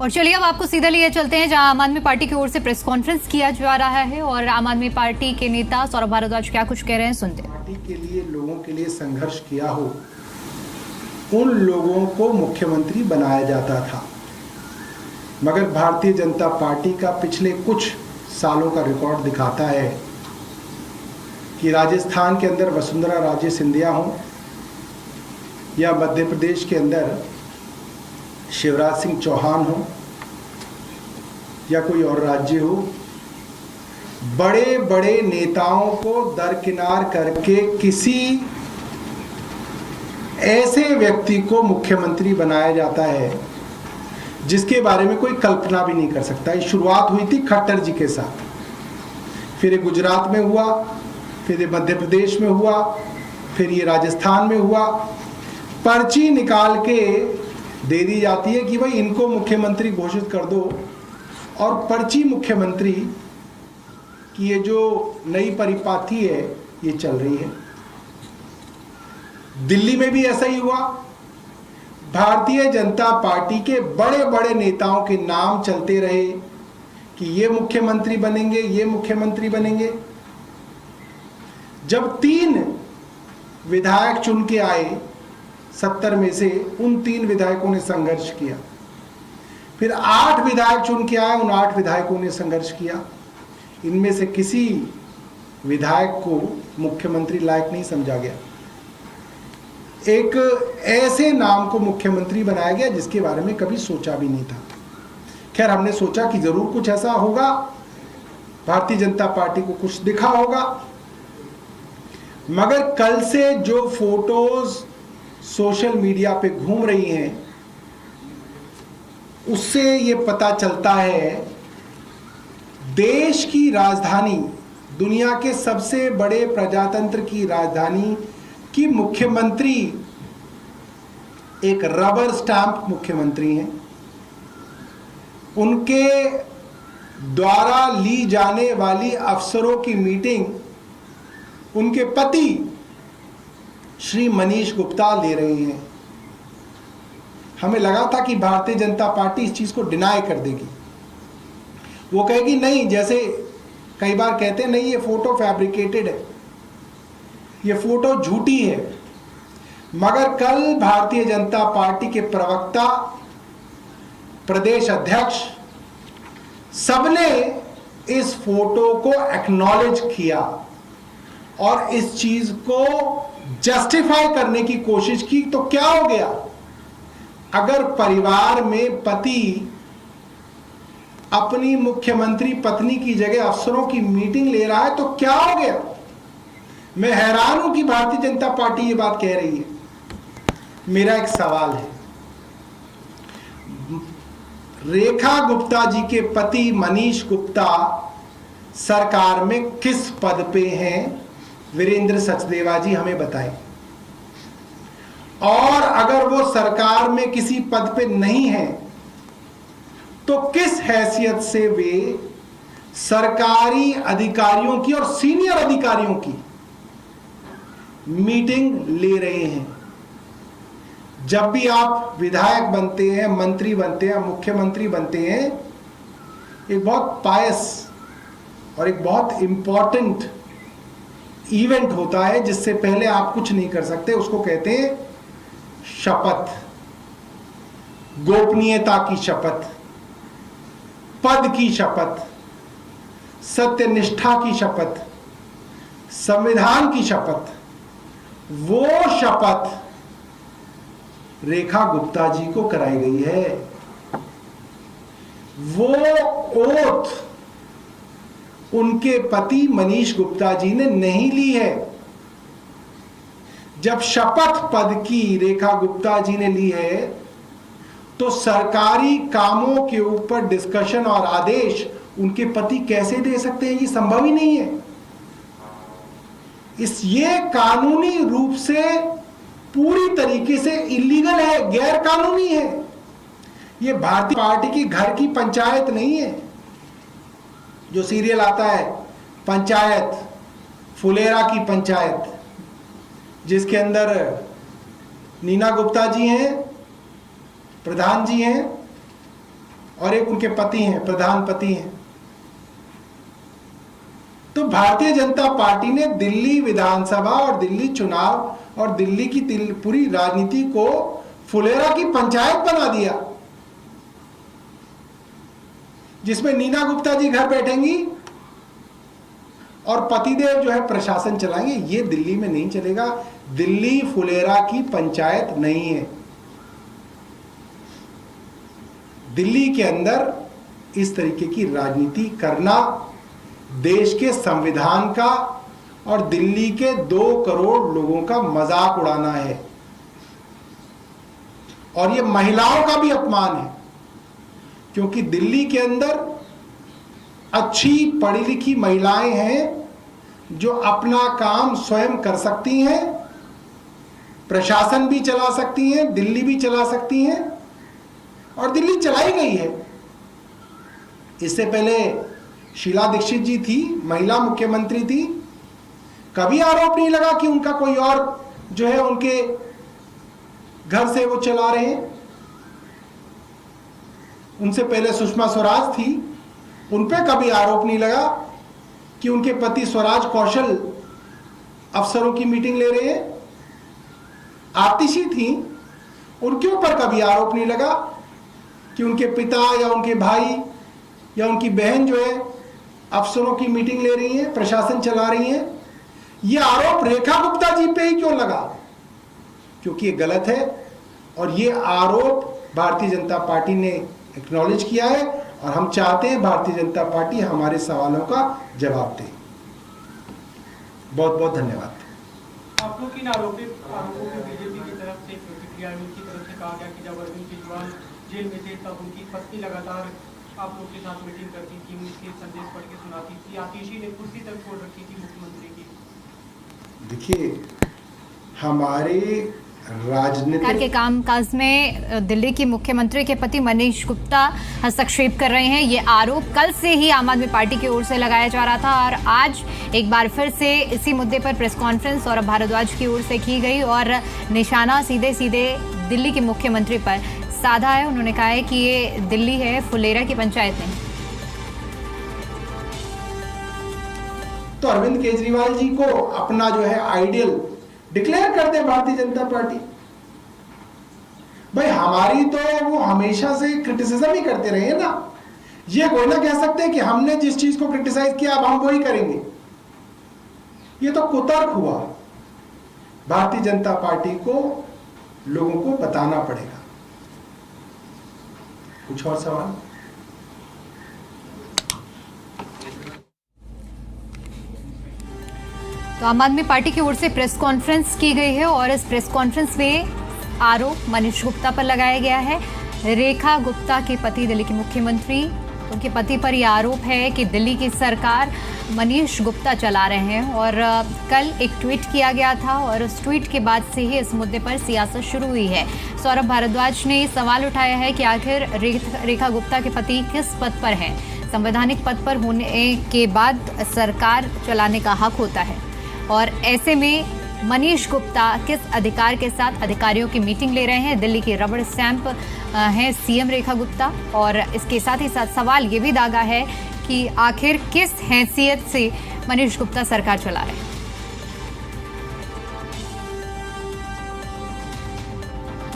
और चलिए अब आपको सीधा लिए चलते हैं जहां आम आदमी पार्टी की ओर से प्रेस कॉन्फ्रेंस किया जा रहा है और आम आदमी पार्टी के नेता सौरभ भारद्वाज क्या कुछ कह रहे हैं, सुनते हैं। पार्टी के लिए लोगों के लिए संघर्ष किया हो उन लोगों को मुख्यमंत्री बनाया जाता था, मगर भारतीय जनता पार्टी का पिछले कुछ सालों का रिकॉर्ड दिखाता है कि राजस्थान के अंदर वसुंधरा राजे सिंधिया हो या मध्य प्रदेश के अंदर शिवराज सिंह चौहान हो या कोई और राज्य हो, बड़े बड़े नेताओं को दरकिनार करके किसी ऐसे व्यक्ति को मुख्यमंत्री बनाया जाता है जिसके बारे में कोई कल्पना भी नहीं कर सकता। ये शुरुआत हुई थी खट्टर जी के साथ, फिर ये गुजरात में हुआ, फिर ये मध्य प्रदेश में हुआ, फिर ये राजस्थान में हुआ। पर्ची निकाल के दे दी जाती है कि भाई इनको मुख्यमंत्री घोषित कर दो, और पर्ची मुख्यमंत्री की ये जो नई परिपाटी है ये चल रही है। दिल्ली में भी ऐसा ही हुआ। भारतीय जनता पार्टी के बड़े बड़े नेताओं के नाम चलते रहे कि ये मुख्यमंत्री बनेंगे, ये मुख्यमंत्री बनेंगे। जब 3 विधायक चुन के आए 70 में से, उन 3 विधायकों ने संघर्ष किया। फिर 8 विधायक चुन के आए, उन 8 विधायकों ने संघर्ष किया। इनमें से किसी विधायक को मुख्यमंत्री लायक नहीं समझा गया। एक ऐसे नाम को मुख्यमंत्री बनाया गया जिसके बारे में कभी सोचा भी नहीं था। खैर, हमने सोचा कि जरूर कुछ ऐसा होगा, भारतीय जनता पार्टी को कुछ दिखा होगा, मगर कल से जो फोटोज सोशल मीडिया पे घूम रही हैं उससे ये पता चलता है देश की राजधानी, दुनिया के सबसे बड़े प्रजातंत्र की राजधानी की मुख्यमंत्री एक रबर स्टैंप मुख्यमंत्री हैं। उनके द्वारा ली जाने वाली अफसरों की मीटिंग उनके पति श्री मनीष गुप्ता ले रहे हैं। हमें लगा था कि भारतीय जनता पार्टी इस चीज को डिनाई कर देगी, वो कहेगी नहीं, जैसे कई बार कहते हैं नहीं ये फोटो फैब्रिकेटेड है, ये फोटो झूठी है। मगर कल भारतीय जनता पार्टी के प्रवक्ता, प्रदेश अध्यक्ष, सबने इस फोटो को एक्नॉलेज किया और इस चीज को जस्टिफाई करने की कोशिश की। तो क्या हो गया, अगर परिवार में पति अपनी मुख्यमंत्री पत्नी की जगह अफसरों की मीटिंग ले रहा है तो क्या हो गया। मैं हैरान हूं कि भारतीय जनता पार्टी ये बात कह रही है। मेरा एक सवाल है, रेखा गुप्ता जी के पति मनीष गुप्ता सरकार में किस पद पे हैं? वीरेंद्र सचदेवा जी हमें बताएं। और अगर वो सरकार में किसी पद पे नहीं है तो किस हैसियत से वे सरकारी अधिकारियों की और सीनियर अधिकारियों की मीटिंग ले रहे हैं? जब भी आप विधायक बनते हैं, मंत्री बनते हैं, मुख्यमंत्री बनते हैं, एक बहुत पायस और एक बहुत इंपॉर्टेंट इवेंट होता है जिससे पहले आप कुछ नहीं कर सकते। उसको कहते हैं शपथ, गोपनीयता की शपथ, पद की शपथ, सत्यनिष्ठा की शपथ, संविधान की शपथ। वो शपथ रेखा गुप्ता जी को कराई गई है। वो ओथ उनके पति मनीष गुप्ता जी ने नहीं ली है। जब शपथ पद की रेखा गुप्ता जी ने ली है तो सरकारी कामों के ऊपर डिस्कशन और आदेश उनके पति कैसे दे सकते हैं? ये संभव ही नहीं है। ये कानूनी रूप से पूरी तरीके से इलीगल है, गैर कानूनी है। ये भारतीय पार्टी की घर की पंचायत नहीं है। जो सीरियल आता है पंचायत, फुलेरा की पंचायत, जिसके अंदर नीना गुप्ता जी हैं, प्रधान जी हैं, और एक उनके पति हैं, प्रधान पति हैं। तो भारतीय जनता पार्टी ने दिल्ली विधानसभा और दिल्ली चुनाव और दिल्ली की पूरी राजनीति को फुलेरा की पंचायत बना दिया, जिसमें नीना गुप्ता जी घर बैठेंगी और पतिदेव जो है प्रशासन चलाएंगे। ये दिल्ली में नहीं चलेगा। दिल्ली फुलेरा की पंचायत नहीं है। दिल्ली के अंदर इस तरीके की राजनीति करना देश के संविधान का और दिल्ली के 2 करोड़ लोगों का मजाक उड़ाना है, और ये महिलाओं का भी अपमान है, क्योंकि दिल्ली के अंदर अच्छी पढ़ी लिखी महिलाएं हैं जो अपना काम स्वयं कर सकती हैं, प्रशासन भी चला सकती हैं, दिल्ली भी चला सकती हैं, और दिल्ली चलाई गई है। इससे पहले शीला दीक्षित जी थी, महिला मुख्यमंत्री थी, कभी आरोप नहीं लगा कि उनका कोई और जो है उनके घर से वो चला रहे हैं। उनसे पहले सुषमा स्वराज थी, उन पे कभी आरोप नहीं लगा कि उनके पति स्वराज कौशल अफसरों की मीटिंग ले रहे हैं। आतिशी थी, उनके ऊपर कभी आरोप नहीं लगा कि उनके पिता या उनके भाई या उनकी बहन जो है अफसरों की मीटिंग ले रही है, प्रशासन चला रही है। ये आरोप रेखा गुप्ता जी पे ही क्यों लगा? क्योंकि ये गलत है, और ये आरोप भारतीय जनता पार्टी ने एक्नॉलेज किया है, और हम चाहते हैं भारतीय जनता पार्टी हमारे सवालों का जवाब दे। बहुत बहुत धन्यवाद। आप लोग इन आरोपों को बीजेपी की तरफ से प्रतिक्रिया की तरफ से कहा गया कि जब अरविंद केजरीवाल जेल में थे तब उनकी पत्नी लगातार आप लोग के साथ मीटिंग करती थी, उनके संदेश पढ़ के सुनाती थी। आतिशी ने कुर्सी तक छोड़ रखी थी मुख्यमंत्री की। देखिए, हमारे सरकार के कामकाज में दिल्ली की मुख्यमंत्री के पति मनीष गुप्ता हस्तक्षेप कर रहे हैं। ये आरोप कल से ही आम आदमी पार्टी की ओर से लगाया जा रहा था, और आज एक बार फिर से इसी मुद्दे पर प्रेस कॉन्फ्रेंस सौरभ भारद्वाज की ओर से की गई, और निशाना सीधे सीधे दिल्ली के मुख्यमंत्री पर साधा है। उन्होंने कहा है कि ये दिल्ली है, फुलेरा की पंचायत नहीं। तो अरविंद केजरीवाल जी को अपना जो है आइडियल डिक्लेयर करते हैं भारतीय जनता पार्टी। भाई, हमारी तो वो हमेशा से क्रिटिसिज्म ही करते रहे हैं ना। ये कोई ना कह सकते कि हमने जिस चीज को क्रिटिसाइज किया अब हम वही करेंगे। ये तो कुतर्क हुआ। भारतीय जनता पार्टी को लोगों को बताना पड़ेगा। कुछ और सवाल? तो आम आदमी पार्टी की ओर से प्रेस कॉन्फ्रेंस की गई है, और इस प्रेस कॉन्फ्रेंस में आरोप मनीष गुप्ता पर लगाया गया है। रेखा गुप्ता के पति दिल्ली के मुख्यमंत्री, उनके पति पर यह आरोप है कि दिल्ली की सरकार मनीष गुप्ता चला रहे हैं। और कल एक ट्वीट किया गया था, और उस ट्वीट के बाद से ही इस मुद्दे पर सियासत शुरू हुई है। सौरभ भारद्वाज ने सवाल उठाया है कि आखिर रेखा गुप्ता के पति किस पद पर हैं। संवैधानिक पद पर होने के बाद सरकार चलाने का हक होता है, और ऐसे में मनीष गुप्ता किस अधिकार के साथ अधिकारियों की मीटिंग ले रहे हैं? दिल्ली की रबड़ स्टैंप हैं सीएम रेखा गुप्ता। और इसके साथ ही साथ सवाल ये भी दागा है कि आखिर किस हैसियत से मनीष गुप्ता सरकार चला रहे हैं।